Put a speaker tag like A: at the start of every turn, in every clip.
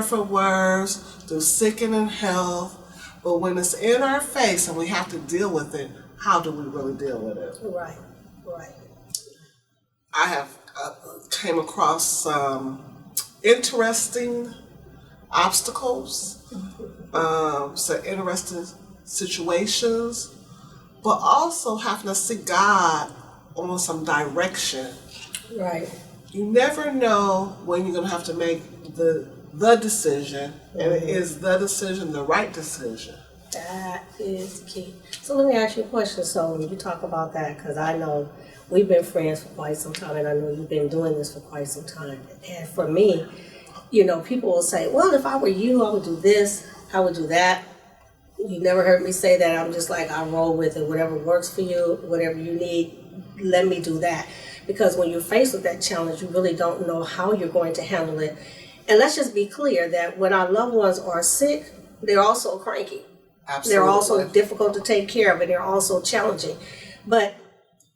A: for words, through sickness and health, but when it's in our face and we have to deal with it, how do we really deal with it?
B: Right, right.
A: I have came across some interesting obstacles, some interesting situations, but also having to see God on some direction.
B: Right.
A: You never know when you're going to have to make the decision, and is the decision the right decision?
B: That is key. So let me ask you a question. So when you talk about that, because I know we've been friends for quite some time, and I know you've been doing this for quite some time. And for me, you know, people will say, well, if I were you, I would do this, I would do that. You never heard me say that. I'm just like, I roll with it. Whatever works for you, whatever you need, let me do that. Because when you're faced with that challenge, you really don't know how you're going to handle it. And let's just be clear that when our loved ones are sick, they're also cranky.
A: Absolutely.
B: They're also difficult to take care of, and they're also challenging. But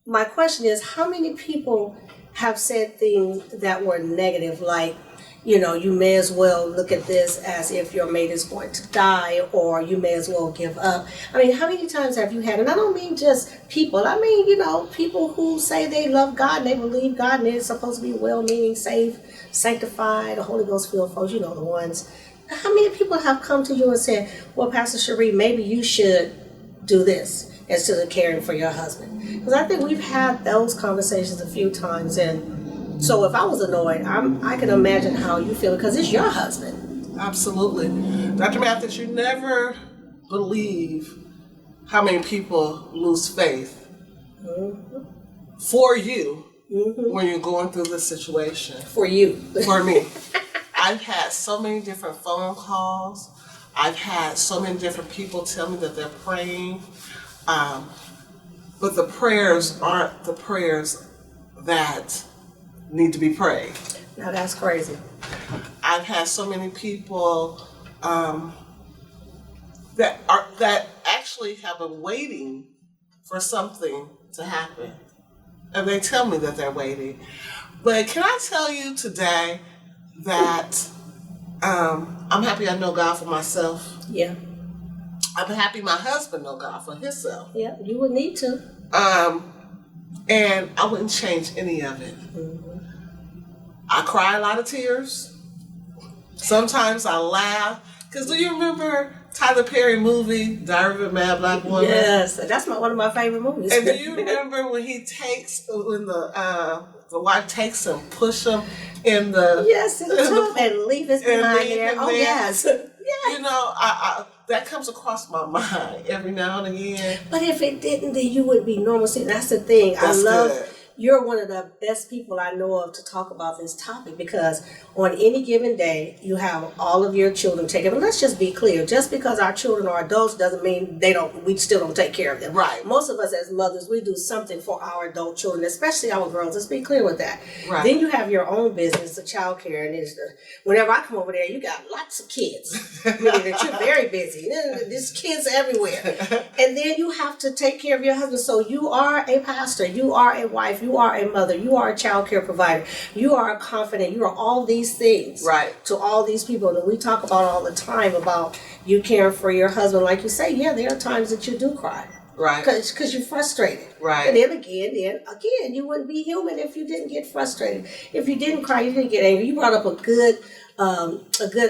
B: my question is, how many people have said things that were negative, like, you know, you may as well look at this as if your mate is going to die, or you may as well give up. I mean, how many times have you had, and I don't mean just people, I mean, you know, people who say they love God and they believe God and they're supposed to be well-meaning, saved, sanctified, the Holy Ghost filled folks, you know, the ones. How many people have come to you and said, well, Pastor Sheree, maybe you should do this instead of caring for your husband? Because I think we've had those conversations a few times, and so if I was annoyed, I can imagine how you feel, because it's your husband.
A: Absolutely. Dr. Matthis, you never believe how many people lose faith for you when you're going through this situation.
B: For you.
A: For me. I've had so many different phone calls. I've had so many different people tell me that they're praying. But the prayers aren't the prayers that need to be prayed.
B: Now that's crazy.
A: I've had so many people that actually have been waiting for something to happen. And they tell me that they're waiting. But can I tell you today that I'm happy I know God for myself.
B: Yeah.
A: I'm happy my husband know God for himself.
B: Yeah, you would need to.
A: And I wouldn't change any of it. I cry a lot of tears. Sometimes I laugh. Because do you remember Tyler Perry movie, Diary of a Mad Black Woman?
B: Yes, that's one of my favorite movies.
A: And do you remember when the wife takes him, push him in the...
B: Yes, in the tub and leave his behind there. Oh, yes.
A: You know, I that comes across my mind every now and again.
B: But if it didn't, then you would be normal. See, that's the thing.
A: That's good.
B: You're one of the best people I know of to talk about this topic, because on any given day, you have all of your children taken. But let's just be clear. Just because our children are adults doesn't mean we still don't take care of them.
A: Right.
B: Most of us as mothers, we do something for our adult children, especially our girls. Let's be clear with that.
A: Right.
B: Then you have your own business, the child care. And whenever I come over there, you got lots of kids. Meaning that you're very busy. There's kids everywhere. And then you have to take care of your husband. So you are a pastor. You are a wife. You are a mother. You are a child care provider. You are a confidant. You are all these things to all these people. And we talk about all the time about you caring for your husband. Like you say, yeah, there are times that you do cry. Right. Because you're frustrated.
A: Right.
B: And then again, you wouldn't be human if you didn't get frustrated. If you didn't cry, you didn't get angry. You brought up a good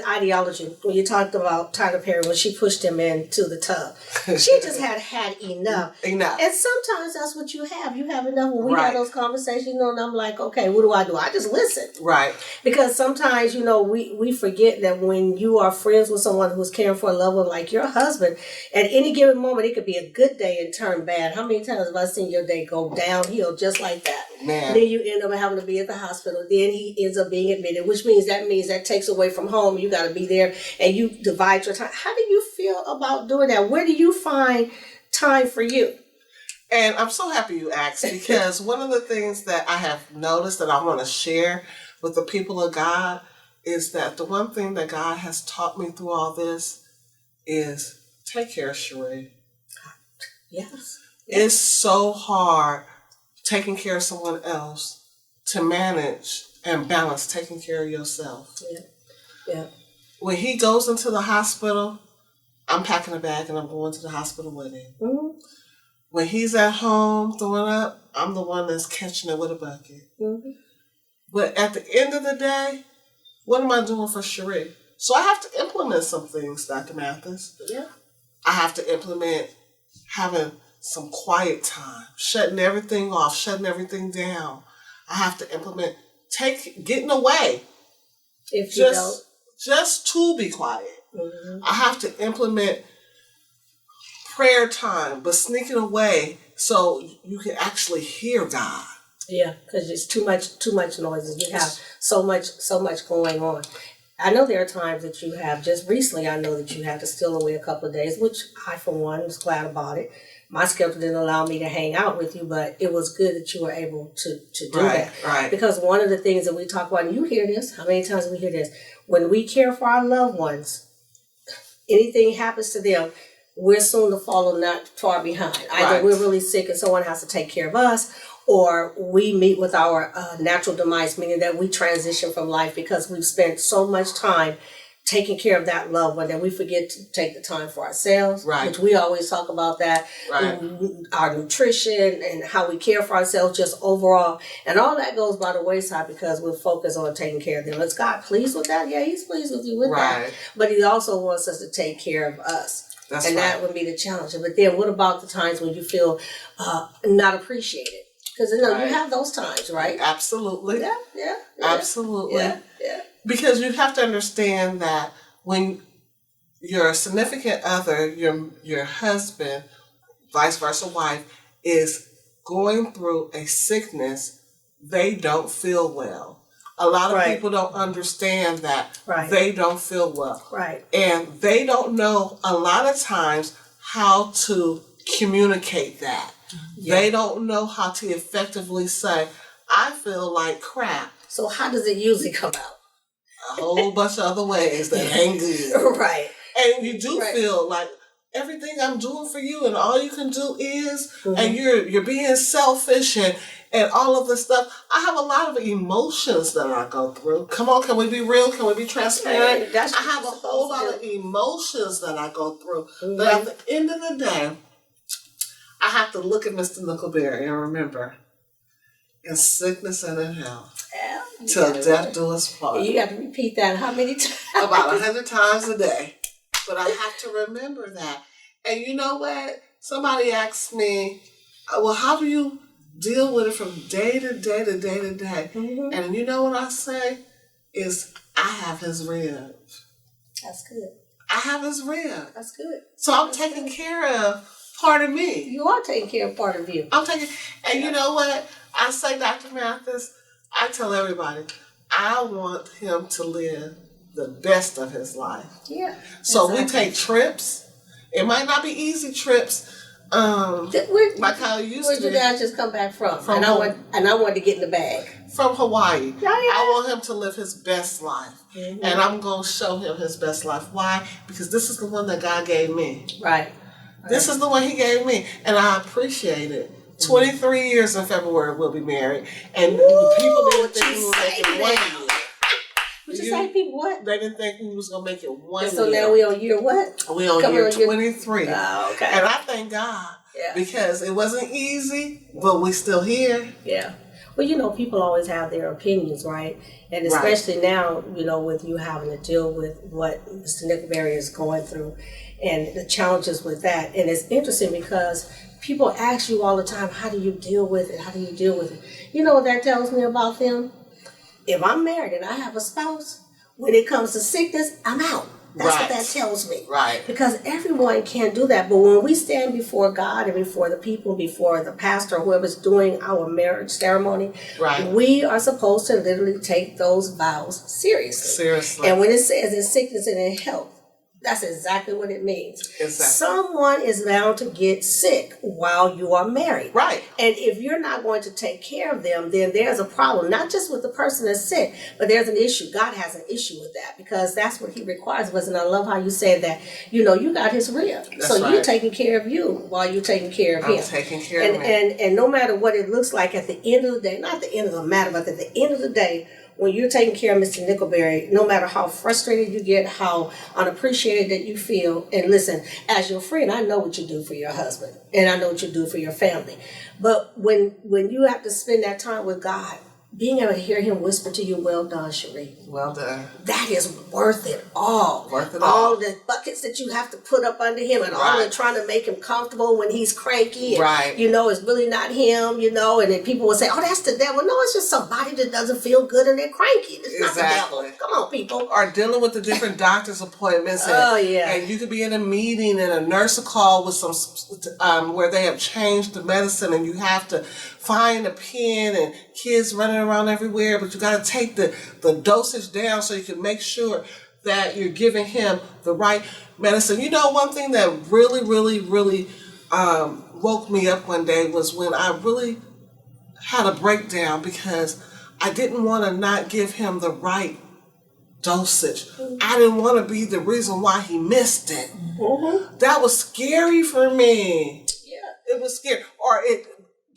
B: ideology when you talked about Tyler Perry when she pushed him into the tub. She just had enough.
A: Enough.
B: And sometimes that's what you have. You have enough. When we have those conversations, and I'm like, okay, what do? I just listen.
A: Right.
B: Because sometimes, we forget that when you are friends with someone who's caring for a loved one like your husband, at any given moment, it could be a good day and turn bad. How many times have I seen your day go downhill just like that?
A: Man.
B: Then you end up having to be at the hospital. Then he ends up being admitted, which means that takes away from home. You got to be there and you divide your time. How do you feel about doing that? Where do you find time for you?
A: And I'm so happy you asked, because one of the things that I have noticed that I want to share with the people of God is that the one thing that God has taught me through all this is take care of Sheree.
B: Yes.
A: It's so hard taking care of someone else to manage and balance taking care of yourself.
B: Yeah.
A: When he goes into the hospital, I'm packing a bag and I'm going to the hospital with him.
B: Mm-hmm.
A: When he's at home throwing up, I'm the one that's catching it with a bucket.
B: Mm-hmm.
A: But at the end of the day, what am I doing for Sheree? So I have to implement some things, Dr. Matthis.
B: Yeah.
A: I have to implement having some quiet time, shutting everything off, shutting everything down. I have to implement getting away.
B: If you don't.
A: Just to be quiet.
B: Mm-hmm.
A: I have to implement prayer time, but sneaking away so you can actually hear God.
B: Yeah, because it's too much noises. You have so much going on. I know there are times that you have, just recently I know that you had to steal away a couple of days, which I, for one, was glad about it. My schedule didn't allow me to hang out with you, but it was good that you were able to do that.
A: Right.
B: Because one of the things that we talk about, and you hear this, how many times we hear this, when we care for our loved ones, anything happens to them, we're soon to follow not far behind. Either we're really sick and someone has to take care of us, or we meet with our natural demise, meaning that we transition from life because we've spent so much time taking care of that loved one that we forget to take the time for ourselves, which we always talk about that, our nutrition and how we care for ourselves just overall. And all that goes by the wayside because we're focused on taking care of them. Is God pleased with that? Yeah, he's pleased with you with that. But he also wants us to take care of us. That would be the challenge. But then what about the times when you feel not appreciated? Because you have those times, right?
A: Absolutely.
B: Yeah.
A: Absolutely.
B: Yeah.
A: Because you have to understand that when your significant other, your husband, vice versa wife, is going through a sickness, they don't feel well. A lot of people don't understand that they don't feel well. And they don't know a lot of times how to communicate that. They don't know how to effectively say, I feel like crap.
B: So how does it usually come out?
A: A whole bunch of other ways that ain't good. And you do feel like everything I'm doing for you and all you can do is, and you're being selfish and all of this stuff. I have a lot of emotions that I go through. Come on, can we be real? Can we be transparent? I have a whole lot of emotions that I go through. But at the end of the day, I have to look at Mr. Nickelberry and remember, in sickness and in health, till death do us part.
B: You have to repeat that how many times?
A: About 100 times a day. But I have to remember that. And you know what? Somebody asked me, well, how do you deal with it from day to day to day to day? And you know what I say? Is I have his rib.
B: That's good.
A: I have his rib.
B: That's good.
A: So I'm taking care of part of me.
B: You are taking care of part of you.
A: And you know what? I say, Dr. Matthis, I tell everybody, I want him to live the best of his life.
B: Yeah.
A: So we take trips. It might not be easy trips. Like how it used to be.
B: Where'd your dad just come back from? And I wanted to get in the bag.
A: From Hawaii. I want him to live his best life. And I'm going to show him his best life. Why? Because this is the one that God gave me. This is the one he gave me. And I appreciate it. 23 years in February we'll be married. And people didn't think we would make it 1 year.
B: What you say, people what?
A: They didn't think we was going to make it 1 year.
B: So now we on year what?
A: We on year 23.
B: Oh, okay.
A: And I thank God. Because it wasn't easy, but we still here.
B: Yeah. Well, you know, people always have their opinions, right? And especially now, you know, with you having to deal with what Mr. Nickelberry is going through and the challenges with that. And it's interesting because people ask you all the time, how do you deal with it? How do you deal with it? You know what that tells me about them? If I'm married and I have a spouse, when it comes to sickness, I'm out. That's what that tells me. Because everyone can't do that. But when we stand before God and before the people, before the pastor, whoever's doing our marriage ceremony, we are supposed to literally take those vows seriously. And when it says in sickness and in health, that's exactly what it means. Someone is bound to get sick while you are married. And if you're not going to take care of them, then there's a problem, not just with the person that's sick, but there's an issue. God has an issue with that because that's what he requires of us. And I love how you said that, you know, you got his rib. So you're taking care of you while you're taking care of him.
A: I'm taking care of him.
B: And no matter what it looks like at the end of the day, not the end of the matter, but at the end of the day, when you're taking care of Mr. Nickelberry, no matter how frustrated you get, how unappreciated that you feel, and listen, as your friend, I know what you do for your husband, and I know what you do for your family. But when you have to spend that time with God, being able to hear him whisper to you, well done, Sheree.
A: Well done.
B: That is worth it all.
A: Worth it all.
B: All the buckets that you have to put up under him and all the trying to make him comfortable when he's cranky. And, you know, it's really not him, you know, and then people will say, oh, that's the devil. No, it's just somebody that doesn't feel good and they're cranky. It's not the devil. Come on, people.
A: Or dealing with the different doctor's appointments. And, and you could be in a meeting and a nurse will call with some, where they have changed the medicine and you have to find a pen and kids running around everywhere, but you got to take the dosage down so you can make sure that you're giving him the right medicine. You know, one thing that really woke me up one day was when I really had a breakdown because I didn't want to not give him the right dosage. I didn't want to be the reason why he missed it. That was scary for me. Yeah, it was scary. Or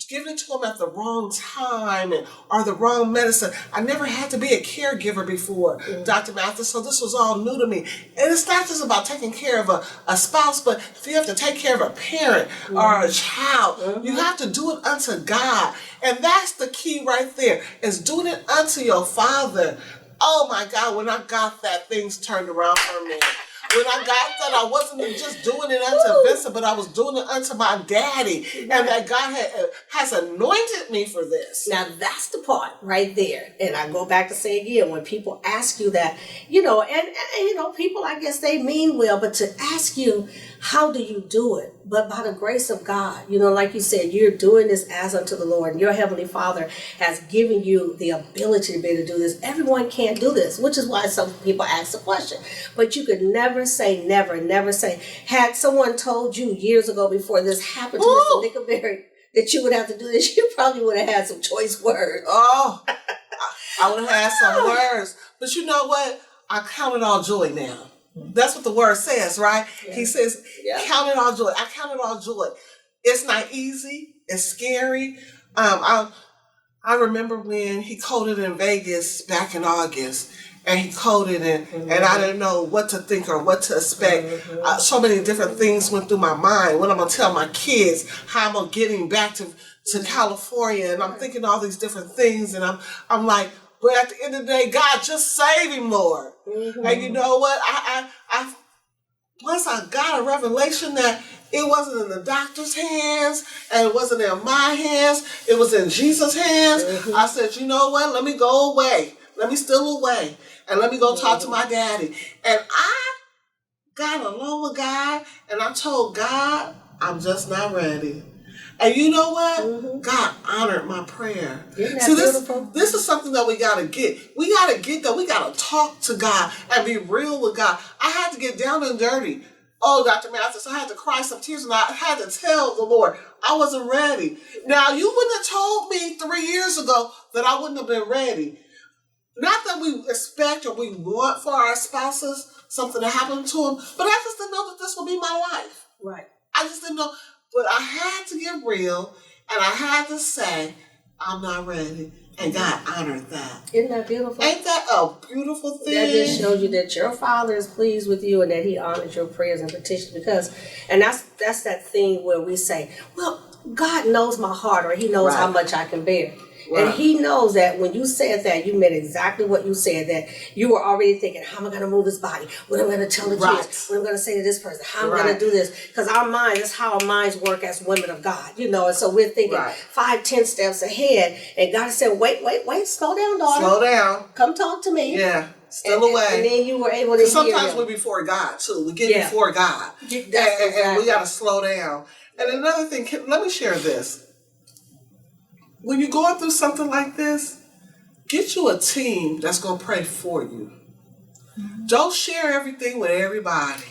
A: giving it to him at the wrong time or the wrong medicine. I never had to be a caregiver before, Dr. Matthis, so this was all new to me. And it's not just about taking care of a spouse, but if you have to take care of a parent or a child, you have to do it unto God. And that's the key right there, is doing it unto your Father. Oh my God, when I got that, things turned around for me. When I got that, I wasn't just doing it unto Vincent, but I was doing it unto my daddy. And that God has anointed me for this.
B: Now, that's the part right there. And I go back to say again, when people ask you that, you know, and you know, people, I guess they mean well, but to ask you, how do you do it? But by the grace of God, you know, like you said, you're doing this as unto the Lord. And your Heavenly Father has given you the ability to be able to do this. Everyone can't do this, which is why some people ask the question. But you could never say never say. Had someone told you years ago before this happened to Mr. Nickelberry that you would have to do this, you probably would have had some choice words.
A: Oh, I would have had some words. But you know what? I count it all joy now. That's what the word says, right? Yeah. He says, count it all joy. I count it all joy. It's not easy. It's scary. I remember when he coded in Vegas back in August, and he coded and I didn't know what to think or what to expect. So many different things went through my mind. What I'm going to tell my kids, how I'm getting back to California, and I'm thinking all these different things, and I'm like, but at the end of the day, God, just save him, Lord. And you know what? I once I got a revelation that it wasn't in the doctor's hands and it wasn't in my hands. It was in Jesus' hands. I said, you know what? Let me go away. Let me steal away. And let me go talk to my daddy. And I got along with God and I told God, I'm just not ready. And you know what? God honored my prayer. See, this is something that we got to get. We got to get that. We got to talk to God and be real with God. I had to get down and dirty. Oh, Dr. Matthis, I had to cry some tears and I had to tell the Lord I wasn't ready. Now, you wouldn't have told me 3 years ago that I wouldn't have been ready. Not that we expect or we want for our spouses something to happen to them, but I just didn't know that this would be my life.
B: Right.
A: I just didn't know. But I had to get real, and I had to say, I'm not ready. And God honored that.
B: Isn't that beautiful?
A: Ain't that a beautiful thing?
B: That just shows you that your Father is pleased with you and that he honored your prayers and petitions. And that's that thing where we say, well, God knows my heart, or he knows how much I can bear. Right. And he knows that when you said that, you meant exactly what you said, that you were already thinking, how am I going to move his body? What am I going to tell the kids? What am I going to say to this person? How am I going to do this? Because our minds, that's how our minds work as women of God, you know. And so we're thinking 5-10 steps ahead. And God said, wait, slow down, daughter.
A: Slow down.
B: Come talk to me.
A: Yeah. Still away.
B: And then you were able to hear
A: sometimes
B: him.
A: We're before God, too. We get before God. And we got to slow down. And another thing, let me share this. When you're going through something like this, get you a team that's going to pray for you. Don't share everything with everybody.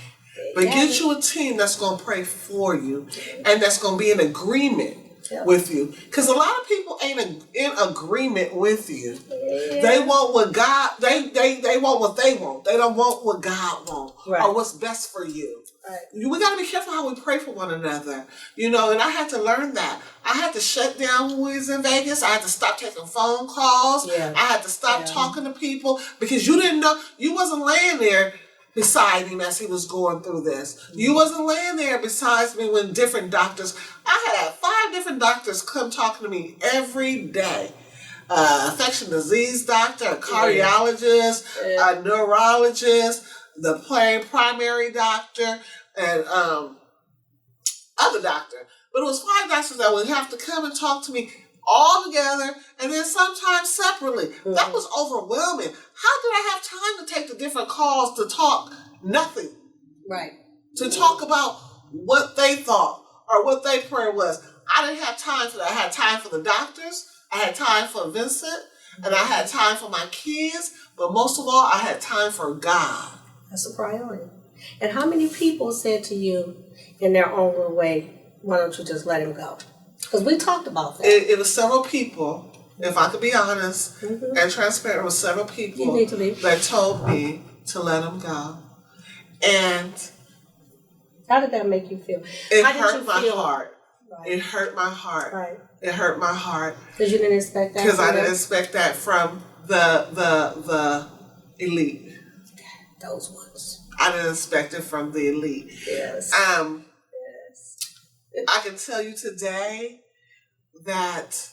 A: But get you a team that's going to pray for you and that's going to be in agreement with you. Because a lot of people ain't in agreement with you.
B: Yeah.
A: They want what God, they want what they want. They don't want what God wants or what's best for you.
B: Right.
A: We got to be careful how we pray for one another, and I had to learn that. I had to shut down when we was in Vegas. I had to stop taking phone calls.
B: Yeah.
A: I had to stop talking to people because you didn't know, you wasn't laying there beside him as he was going through this. You wasn't laying there besides me when different doctors, I had 5 different doctors come talking to me every day. Infection disease doctor, a cardiologist, a neurologist, the primary doctor, and other doctor. But it was 5 doctors that would have to come and talk to me all together and then sometimes separately. That was overwhelming. How did I have time to take the different calls to talk nothing?
B: Right.
A: To talk about what they thought or what their prayer was. I didn't have time for that. I had time for the doctors. I had time for Vincent. And I had time for my kids. But most of all, I had time for God.
B: That's a priority. And how many people said to you in their own little way, why don't you just let him go? Because we talked about that.
A: It was several people, if I could be honest and transparent, it was several people that told me to let him go. And
B: how did that make you feel?
A: It hurt my heart.
B: Right.
A: It hurt my heart.
B: Right.
A: It hurt my heart.
B: Because you didn't expect that.
A: Because I didn't expect that from the elite.
B: Those ones.
A: I didn't expect it from the elite.
B: Yes.
A: I can tell you today that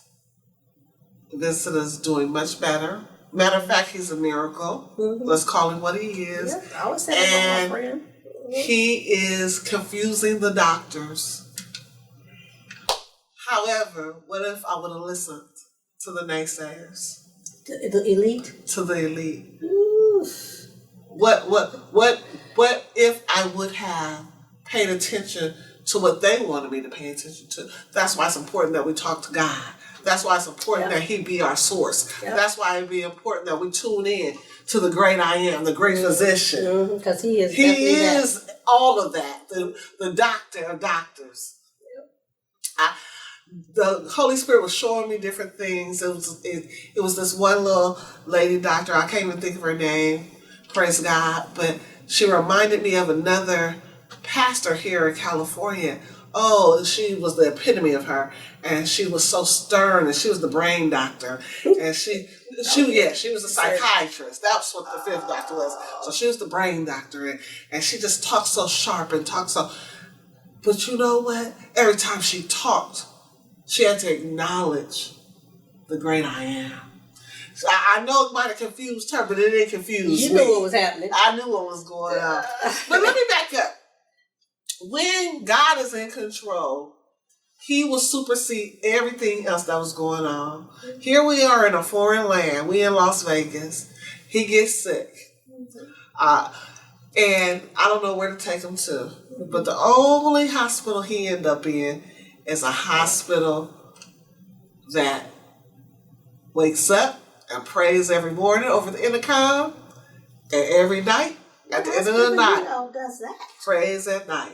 A: Vincent is doing much better. Matter of fact, he's a miracle. Let's call him what he is.
B: Yeah, I would say that about my friend.
A: He is confusing the doctors. However, what if I would have listened to the naysayers?
B: The elite?
A: To the elite.
B: Oof.
A: What if I would have paid attention to what they wanted me to pay attention to? That's why it's important that we talk to God. That's why it's important that He be our source. That's why it'd be important that we tune in to the great I am, the great physician.
B: Because He is.
A: He is all of that. The doctor of doctors. The Holy Spirit was showing me different things. It was this one little lady doctor. I can't even think of her name. Praise God. But she reminded me of another pastor here in California. Oh, she was the epitome of her. And she was so stern, and she was the brain doctor. And she was a psychiatrist. That's what the 5th doctor was. So she was the brain doctor. And she just talked so sharp and talked so. But you know what? Every time she talked, she had to acknowledge the great I am. So I know it might have confused her, but it didn't confuse me.
B: You knew what was happening.
A: I knew what was going on. But let me back up. When God is in control, He will supersede everything else that was going on. Here we are in a foreign land. We in Las Vegas. He gets sick. And I don't know where to take him to. But the only hospital he ended up in is a hospital that wakes up and prays every morning over the intercom, and every night at the end of the night
B: does that.
A: prays at night.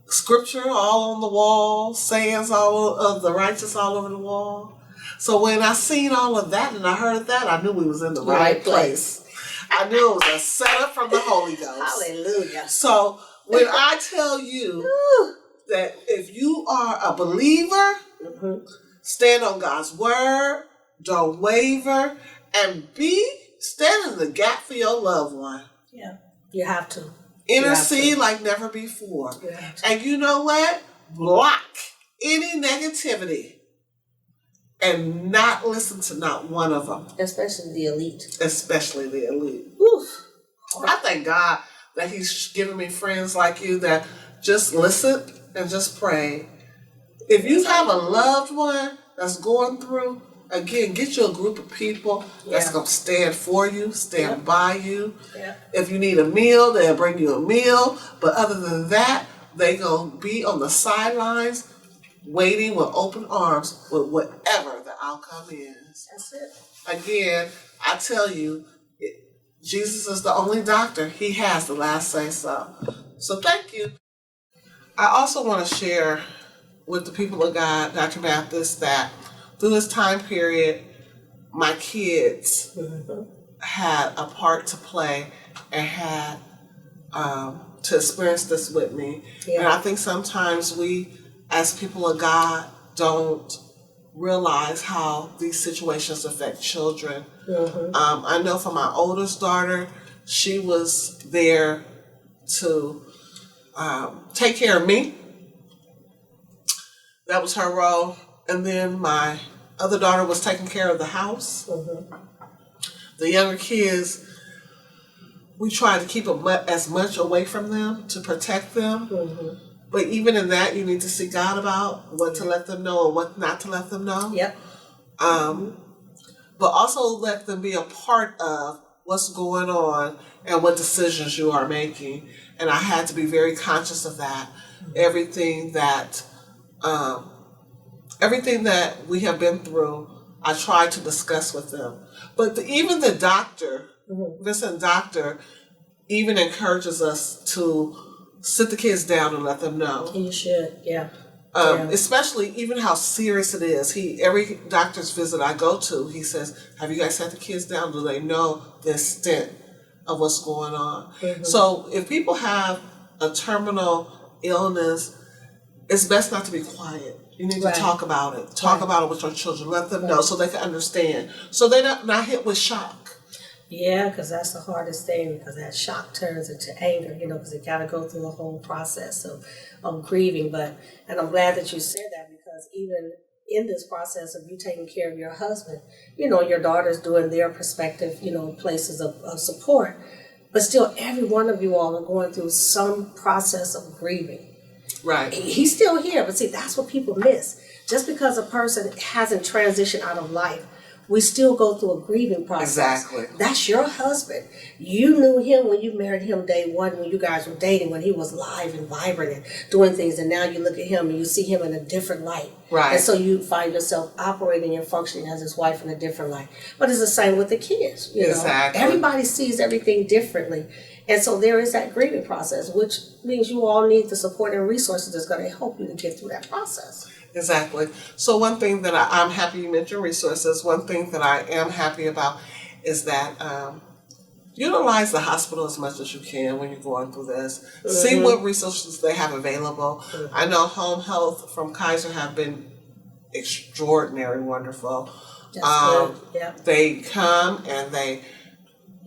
A: Scripture all on the wall, sayings all of the righteous all over the wall. So when I seen all of that and I heard that, I knew we was in the right place. I knew it was a setup from the Holy Ghost.
B: Hallelujah.
A: So when I tell you that if you are a believer, stand on God's word, don't waver, and stand in the gap for your loved one.
B: Yeah, you have to.
A: Intercede like never before. And you know what? Block any negativity and not listen to not one of them.
B: Especially the elite.
A: Especially the elite.
B: Oof.
A: I thank God that He's given me friends like you that just listen and just pray. If you have a loved one that's going through, again, get you a group of people that's going to stand for you, stand by you. If you need a meal, they'll bring you a meal. But other than that, they're going to be on the sidelines waiting with open arms with whatever the outcome is.
B: That's it.
A: Again, I tell you, Jesus is the only doctor. He has the last say so. So thank you. I also want to share with the people of God, Dr. Matthis, that through this time period, my kids had a part to play and had to experience this with me.
B: Yeah.
A: And I think sometimes we, as people of God, don't realize how these situations affect children. I know for my oldest daughter, she was there to take care of me. That was her role. And then my other daughter was taking care of the house. The younger kids, we tried to keep as much away from them to protect them. But even in that, you need to seek God about what to let them know and what not to let them know.
B: Yep.
A: But also let them be a part of what's going on and what decisions you are making. And I had to be very conscious of that. Everything that we have been through, I tried to discuss with them. But even the doctor, Vincent doctor, even encourages us to sit the kids down and let them know.
B: You should, yeah.
A: Especially even how serious it is. Every doctor's visit I go to, he says, have you guys sat the kids down? Do they know the extent of what's going on? So if people have a terminal illness, it's best not to be quiet. You need to talk about it. Talk about it with your children. Let them know so they can understand. So they're not hit with shock.
B: Yeah, because that's the hardest thing, because that shock turns into anger, because they got to go through the whole process of grieving. And I'm glad that you said that, because even in this process of you taking care of your husband, your daughter's doing their perspective, places of support. But still, every one of you all are going through some process of grieving.
A: Right.
B: He's still here, but see, that's what people miss. Just because a person hasn't transitioned out of life, we still go through a grieving process.
A: Exactly.
B: That's your husband. You knew him when you married him day one, when you guys were dating, when he was live and vibrant and doing things. And now you look at him and you see him in a different light.
A: Right.
B: And so you find yourself operating and functioning as his wife in a different light. But it's the same with the kids.
A: Exactly.
B: Everybody sees everything differently. And so there is that grieving process, which means you all need the support and resources that's going to help you to get through that process.
A: Exactly. So one thing that I'm happy you mentioned resources. One thing that I am happy about is that utilize the hospital as much as you can when you're going through this. See what resources they have available. I know home health from Kaiser have been extraordinary, wonderful.
B: That's good. Yeah.
A: They come and they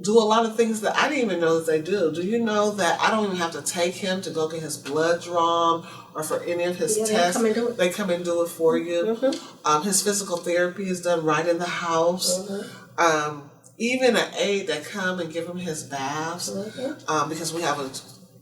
A: do a lot of things that I didn't even know that they do. Do you know that I don't even have to take him to go get his blood drawn or for any of his tests?
B: They come and do it.
A: They come and do it for you. His physical therapy is done right in the house. Even an aide that come and give him his baths because we have a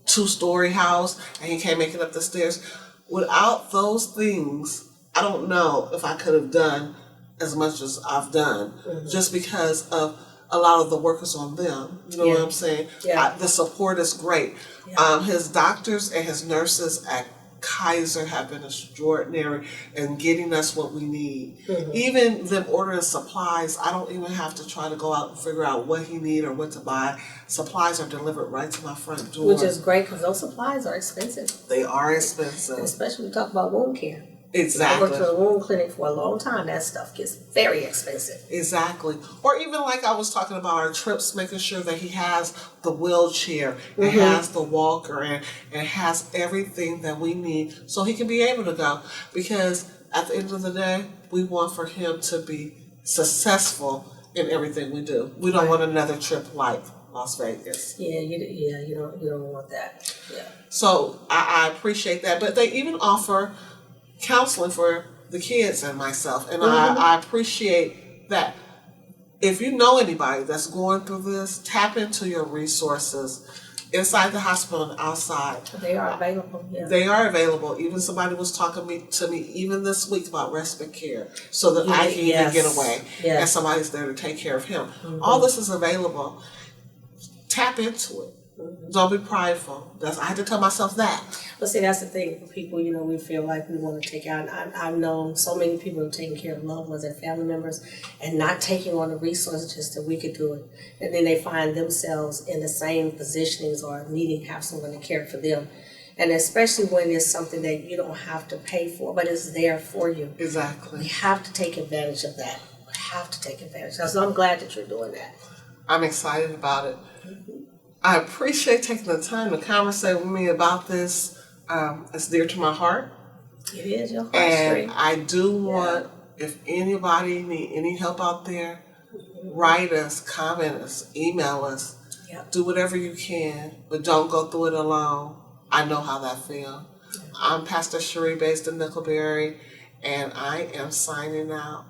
A: 2-story house and he can't make it up the stairs. Without those things, I don't know if I could have done as much as I've done just because of a lot of the work is on them. You know what I'm saying?
B: Yeah.
A: The support is great.
B: Yeah.
A: His doctors and his nurses at Kaiser have been extraordinary in getting us what we need. Even them ordering supplies, I don't even have to try to go out and figure out what he needs or what to buy. Supplies are delivered right to my front door.
B: Which is great, because those supplies are expensive.
A: They are expensive.
B: Especially when we talk about wound care.
A: Exactly.
B: I worked in a wound clinic for a long time. That stuff gets very expensive.
A: Exactly. Or even like I was talking about our trips, making sure that he has the wheelchair and has the walker and has everything that we need so he can be able to go. Because at the end of the day, we want for him to be successful in everything we do. We don't want another trip like Las Vegas.
B: Yeah, you don't want that. Yeah.
A: So I appreciate that. But they even offer counseling for the kids and myself, and I appreciate that. If you know anybody that's going through this, tap into your resources inside the hospital and outside.
B: They are available. Yeah.
A: They are available. Even somebody was talking to me even this week about respite care, so that I can even get away and somebody's there to take care of him. All this is available. Tap into it. Don't be prideful. I had to tell myself that.
B: But see, that's the thing. People, we feel like we want to take out. I've known so many people who are taking care of loved ones and family members and not taking on the resources that we could do it. And then they find themselves in the same positionings or needing to have someone to care for them. And especially when it's something that you don't have to pay for, but it's there for you.
A: Exactly.
B: We have to take advantage of that. We have to take advantage. So I'm glad that you're doing that.
A: I'm excited about it. I appreciate taking the time to conversate with me about this. It's dear to my heart.
B: It is your heart,
A: And
B: Sheree.
A: I do want, if anybody need any help out there, write us, comment us, email us.
B: Yep.
A: Do whatever you can, but don't go through it alone. I know how that feels. I'm Pastor Sheree Baisden-Nickelberry, and I am signing out.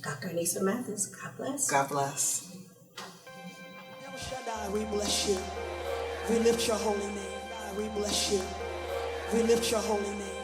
B: Dr. Anissa Matthis, God bless.
A: God bless.
C: El Shaddai, we bless you. We lift your holy name. God, we bless you. We lift your holy name.